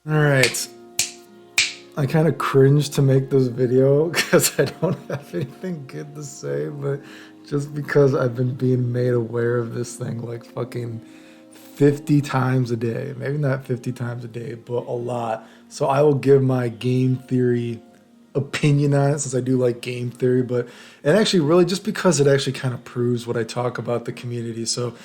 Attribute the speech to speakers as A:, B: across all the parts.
A: All right. I kind of cringe to make this video because I don't have anything good to say, but just because I've been being made aware of this thing like fucking 50 times a day. Maybe not 50 times a day, but a lot. So I will give my game theory opinion on it since I do like game theory, but and actually really just because it actually kind of proves what I talk about the community. So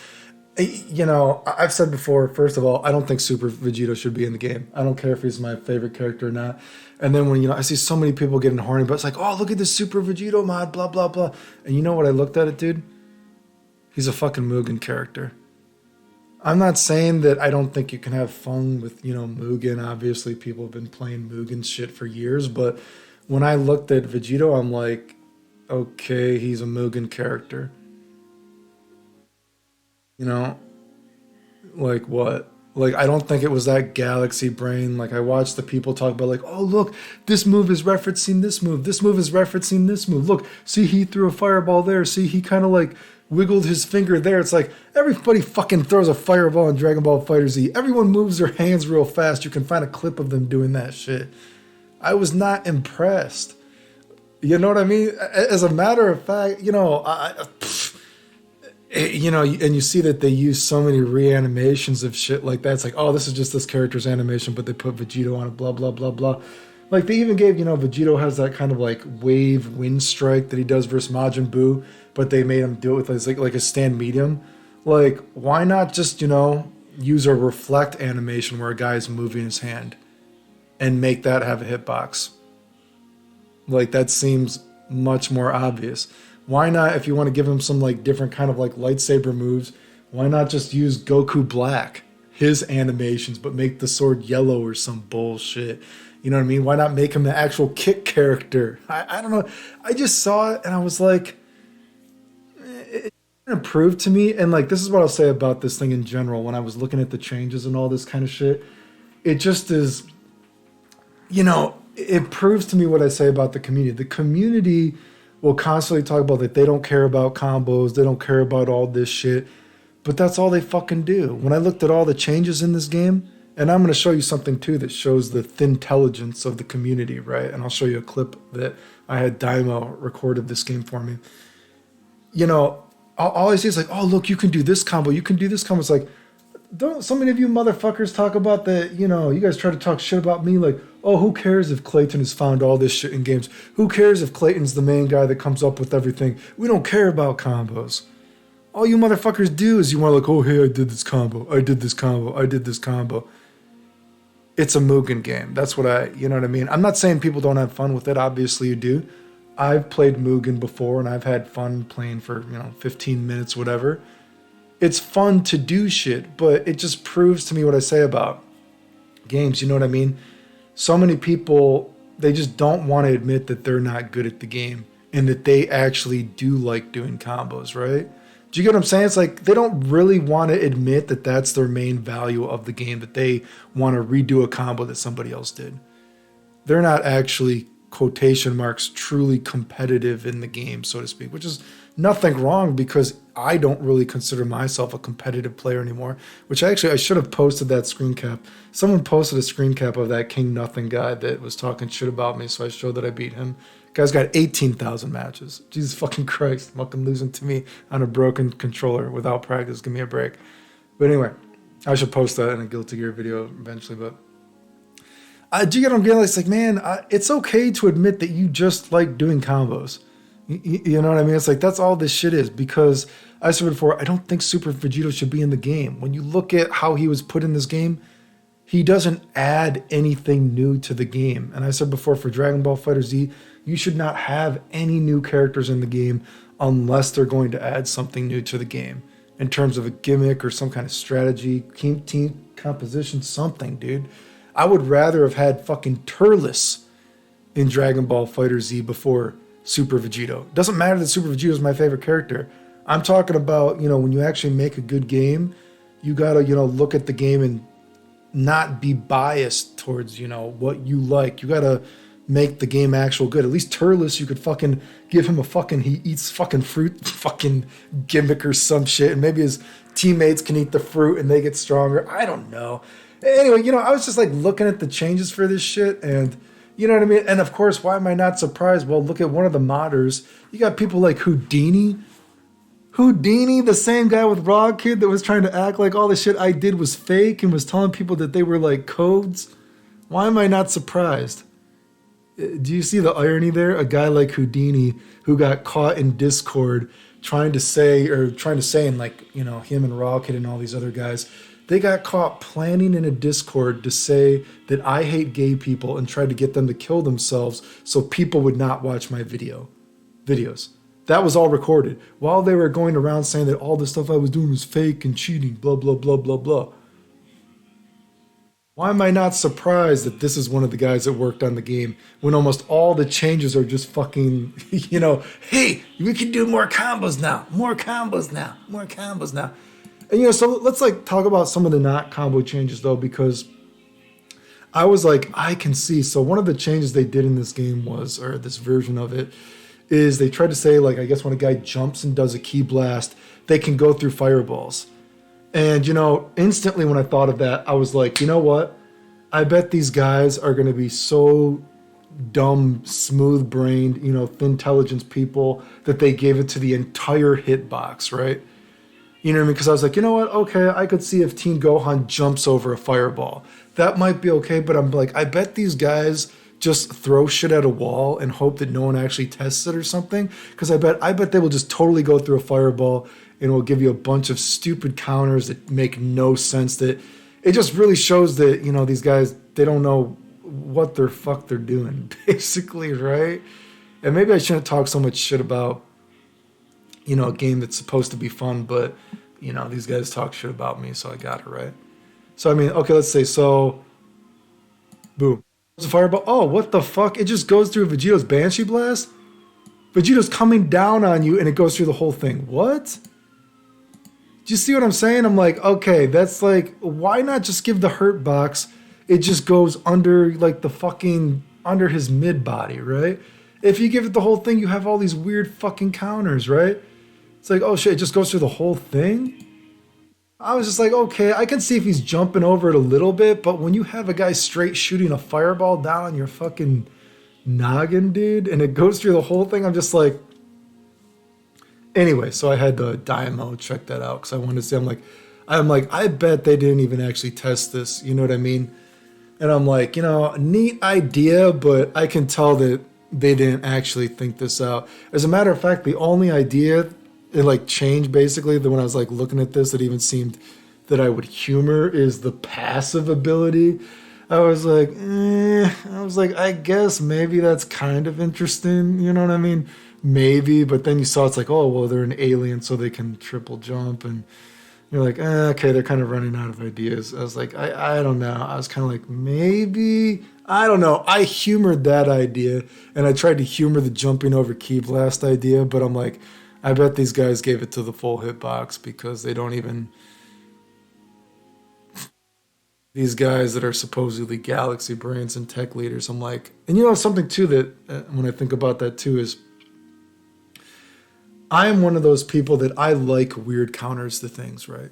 A: I've said before, first of all, I don't think Super Vegito should be in the game. I don't care if he's my favorite character or not. And then when, I see so many people getting horny, but it's like, oh, look at this Super Vegito mod, blah, blah, blah. And you know what I looked at it, dude? He's a fucking Mugen character. I'm not saying that I don't think you can have fun with, Mugen. Obviously, people have been playing Mugen shit for years. But when I looked at Vegito, I'm like, okay, he's a Mugen character. You know, like what? Like I don't think it was that galaxy brain. Like I watched the people talk about like, oh look, this move is referencing this move. This move is referencing this move. Look, see he threw a fireball there. See he kind of like wiggled his finger there. It's like everybody fucking throws a fireball in Dragon Ball Fighter Z. Everyone moves their hands real fast. You can find a clip of them doing that shit. I was not impressed. You know what I mean? As a matter of fact, and you see that they use so many reanimations of shit like that. It's like, oh, this is just this character's animation, but they put Vegito on it, blah, blah, blah, blah. Like, they even gave, Vegito has that kind of, like, wave wind strike that he does versus Majin Buu, but they made him do it with, like a stand medium. Like, why not just, use a reflect animation where a guy's moving his hand and make that have a hitbox? Like, that seems much more obvious. Why not, if you want to give him some like different kind of like lightsaber moves, why not just use Goku Black, his animations, but make the sword yellow or some bullshit? You know what I mean? Why not make him the actual kick character? I don't know. I just saw it and I was like, it improved to me. And like, this is what I'll say about this thing in general. When I was looking at the changes and all this kind of shit, it just is, it proves to me what I say about the community. The community will constantly talk about that they don't care about combos, they don't care about all this shit, but that's all they fucking do. When I looked at all the changes in this game, and I'm going to show you something too that shows the thin intelligence of the community, right? And I'll show you a clip that I had Daimo recorded this game for me. All I see is like, oh, look, you can do this combo, you can do this combo. It's like, don't so many of you motherfuckers talk about that, you guys try to talk shit about me like, oh, who cares if Clayton has found all this shit in games? Who cares if Clayton's the main guy that comes up with everything? We don't care about combos. All you motherfuckers do is you want to like, oh, hey, I did this combo. I did this combo. I did this combo. It's a Mugen game. That's what you know what I mean? I'm not saying people don't have fun with it. Obviously you do. I've played Mugen before and I've had fun playing for, 15 minutes, whatever. It's fun to do shit, but it just proves to me what I say about games. You know what I mean? So many people, they just don't want to admit that they're not good at the game and that they actually do like doing combos, right? Do you get what I'm saying? It's like they don't really want to admit that that's their main value of the game, that they want to redo a combo that somebody else did. They're not actually, quotation marks, truly competitive in the game, so to speak, which is nothing wrong because I don't really consider myself a competitive player anymore, which I should have posted that screen cap. Someone posted a screen cap of that King Nothing guy that was talking shit about me, so I showed that I beat him. Guy's got 18,000 matches. Jesus fucking Christ, fucking losing to me on a broken controller without practice. Give me a break. But anyway, I should post that in a Guilty Gear video eventually, but do you get what I'm getting? It's like, man, it's okay to admit that you just like doing combos. You know what I mean? It's like, that's all this shit is, because I said before, I don't think Super Vegito should be in the game. When you look at how he was put in this game, he doesn't add anything new to the game. And I said before, for Dragon Ball Fighter Z, you should not have any new characters in the game unless they're going to add something new to the game in terms of a gimmick or some kind of strategy, team composition, something, dude. I would rather have had fucking Turles in Dragon Ball Fighter Z before Super Vegito. Doesn't matter that Super Vegito is my favorite character. I'm talking about, when you actually make a good game, you gotta, look at the game and not be biased towards, what you like. You gotta make the game actual good. At least Turles, you could fucking give him he eats fucking fruit fucking gimmick or some shit, and maybe his teammates can eat the fruit and they get stronger. I don't know. Anyway, I was just like looking at the changes for this shit, and you know what I mean. And of course, why am I not surprised? Well, look at one of the modders. You got people like Houdini. Houdini, the same guy with Raw Kid that was trying to act like all the shit I did was fake and was telling people that they were like codes. Why am I not surprised? Do you see the irony there? A guy like Houdini who got caught in Discord trying to say, and like, him and Raw Kid and all these other guys, they got caught planning in a Discord to say that I hate gay people and tried to get them to kill themselves so people would not watch my videos. That was all recorded while they were going around saying that all the stuff I was doing was fake and cheating, blah, blah, blah, blah, blah. Why am I not surprised that this is one of the guys that worked on the game when almost all the changes are just fucking, hey, we can do more combos now, more combos now, more combos now. And, so let's like talk about some of the not combo changes though, because I was like, I can see. So one of the changes they did in this game was, or this version of it, is they tried to say, like, I guess when a guy jumps and does a key blast, they can go through fireballs. And, instantly when I thought of that, I was like, you know what? I bet these guys are going to be so dumb, smooth-brained, thin intelligence people that they gave it to the entire hitbox, right? You know what I mean? Because I was like, you know what? Okay, I could see if Teen Gohan jumps over a fireball. That might be okay, but I'm like, I bet these guys just throw shit at a wall and hope that no one actually tests it or something. Because I bet they will just totally go through a fireball and it will give you a bunch of stupid counters that make no sense. That it just really shows that, these guys, they don't know what the fuck they're doing, basically, right? And maybe I shouldn't talk so much shit about, a game that's supposed to be fun, but, these guys talk shit about me, so I got it, right? So, I mean, okay, let's say, so, boom. It's a fireball. Oh, what the fuck? It just goes through Vegito's Banshee Blast? Vegito's coming down on you and it goes through the whole thing. What? Do you see what I'm saying? I'm like, okay, that's like, why not just give the hurt box? It just goes under like the fucking, under his mid body, right? If you give it the whole thing, you have all these weird fucking counters, right? It's like, oh shit, it just goes through the whole thing? I was just like, okay, I can see if he's jumping over it a little bit, but when you have a guy straight shooting a fireball down on your fucking noggin, dude, and it goes through the whole thing, I'm just like... Anyway, so I had the Dynamo check that out because I wanted to see, I'm like, I bet they didn't even actually test this, you know what I mean? And I'm like, neat idea, but I can tell that they didn't actually think this out. As a matter of fact, the only idea it like changed basically that when I was like looking at this, it even seemed that I would humor is the passive ability. I was like, I guess maybe that's kind of interesting. You know what I mean? Maybe, but then you saw it's like, oh, well, they're an alien, so they can triple jump. And you're like, okay, they're kind of running out of ideas. I was like, I don't know. I was kind of like, maybe, I don't know. I humored that idea, and I tried to humor the jumping over key blast idea, but I'm like, I bet these guys gave it to the full hitbox because they don't even... These guys that are supposedly galaxy brains and tech leaders, I'm like... And something too that, when I think about that too, is... I am one of those people that I like weird counters to things, right?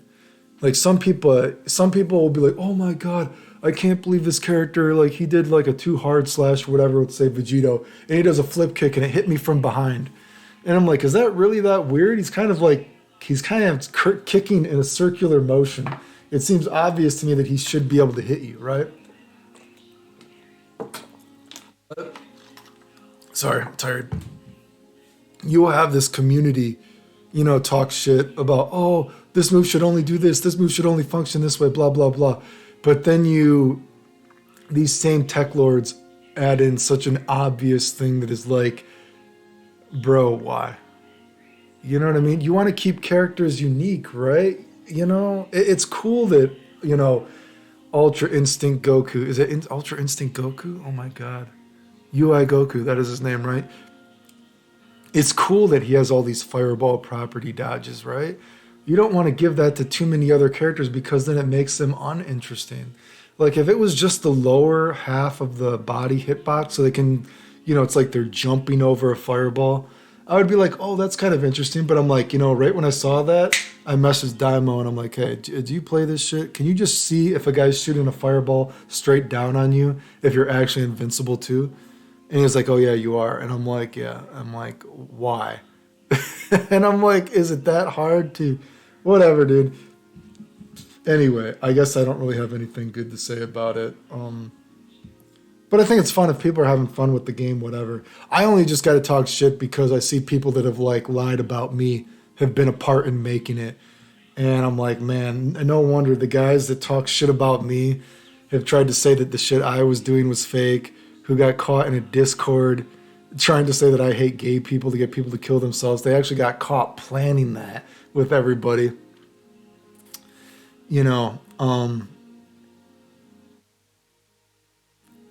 A: Like some people will be like, oh my god, I can't believe this character, like he did like a too hard slash whatever, let's say Vegito, and he does a flip kick and it hit me from behind. And I'm like, is that really that weird? He's kind of kicking in a circular motion. It seems obvious to me that he should be able to hit you, right? Sorry, I'm tired. You will have this community, talk shit about, oh, this move should only do this move should only function this way, blah, blah, blah. But then these same tech lords add in such an obvious thing that is like, bro, why? You know what I mean? You want to keep characters unique, right? It's cool that, Ultra Instinct Goku. Is it Ultra Instinct Goku? Oh my god. UI Goku, that is his name, right? It's cool that he has all these fireball property dodges, right? You don't want to give that to too many other characters because then it makes them uninteresting. Like if it was just the lower half of the body hitbox so they can, it's like they're jumping over a fireball. I would be like, oh, that's kind of interesting. But I'm like, right when I saw that, I messaged Daimo and I'm like, hey, do you play this shit? Can you just see if a guy's shooting a fireball straight down on you, if you're actually invincible too? And he's like, oh yeah, you are. And I'm like, yeah. I'm like, why? And I'm like, is it that hard to, whatever, dude. Anyway, I guess I don't really have anything good to say about it. But I think it's fun if people are having fun with the game, whatever. I only just got to talk shit because I see people that have like lied about me have been a part in making it. And I'm like, man, no wonder the guys that talk shit about me have tried to say that the shit I was doing was fake, who got caught in a Discord trying to say that I hate gay people to get people to kill themselves. They actually got caught planning that with everybody. You know,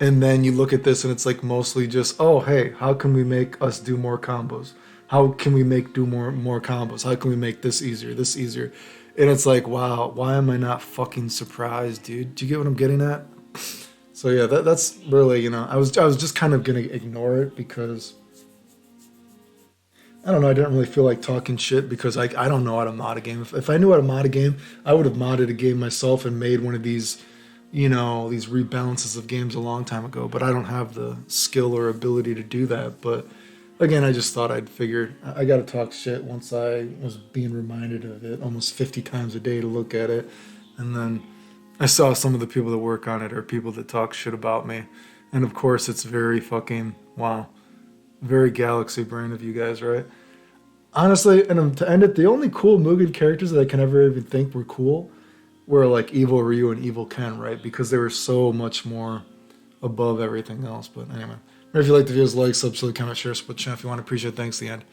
A: and then you look at this and it's like mostly just, oh, hey, how can we make us do more combos? How can we do more combos? How can we make this easier? And it's like, wow, why am I not fucking surprised, dude? Do you get what I'm getting at? So yeah, that's really, I was just kind of gonna ignore it because I don't know, I didn't really feel like talking shit because I don't know how to mod a game. If I knew how to mod a game, I would have modded a game myself and made one of these, these rebalances of games a long time ago. But I don't have the skill or ability to do that. But again, I just thought I'd figure I got to talk shit once I was being reminded of it almost 50 times a day to look at it. And then I saw some of the people that work on it are people that talk shit about me. And of course, it's very fucking, wow. Very galaxy brain of you guys, right? Honestly, and to end it, the only cool Mugen characters that I can ever even think were cool were like Evil Ryu and Evil Ken, right? Because they were so much more above everything else. But anyway, if you like the videos, like, subscribe, comment, share, split channel if you want. Appreciate it. Thanks, the end.